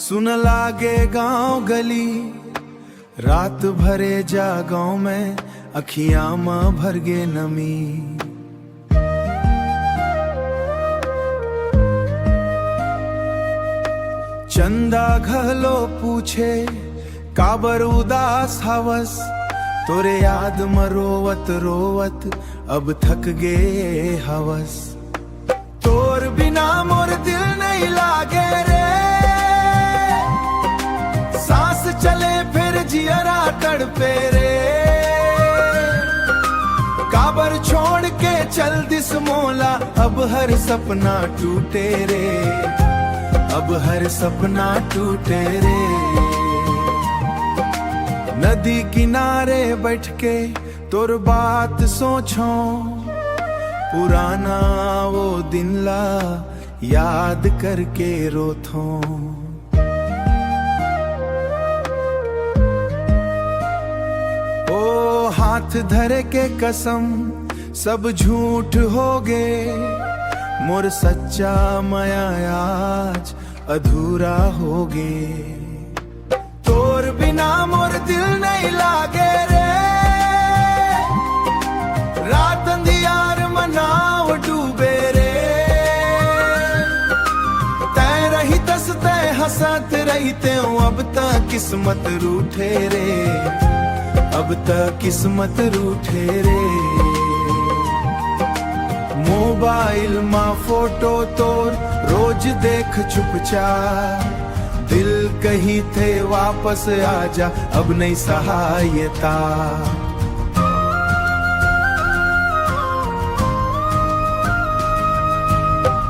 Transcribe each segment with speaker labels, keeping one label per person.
Speaker 1: सुन लागे गांव गली, रात भरे जागांव में अखियां मां भर गे नमी। चंदा घलो पूछे काबर उदास हवस, तोरे याद में रोवत रोवत अब थक गे हवस। तोर बिना मोर दिल नहीं लागे रे, सांस चले फिर जियरा तड़पे रे। काबर छोड़ के चल दिस मोला, अब हर सपना टूटे रे, अब हर सपना टूटे रे। नदी किनारे बैठ के तोर बात सोचो, पुराना वो दिन ला याद करके रोथो। ओ हाथ धरे के कसम सब झूठ हो गे, मोर सच्चा माया आज अधूरा हो गे। तोर बिना मोर दिल नहीं लागे रे, रात अंधियार मनाव डूबे रे। तय रही तस तय हंसत रहते हूँ, अब तक किस्मत रूठे रे, अब तक किस्मत रूठे रे। मोबाइल मा फोटो तोर रोज देख चुपचाप, दिल कही थे वापस आजा अब नहीं सहायता।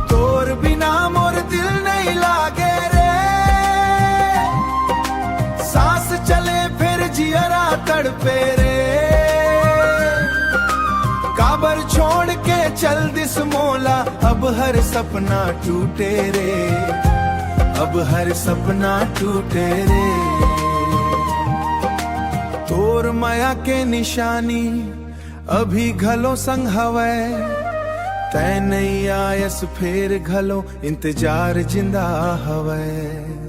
Speaker 1: तोर बिना मोर दिल नहीं लागे रे, सांस चले फिर जियरा तड़पे रे। काबर छोड़ के चल दिस मोला, अब हर सपना टूटे रे, अब हर सपना टूटे रे। तोर माया के निशानी अभी घलो संग हवै, तै नहीं आयस फेर घलो इंतजार जिंदा हवै।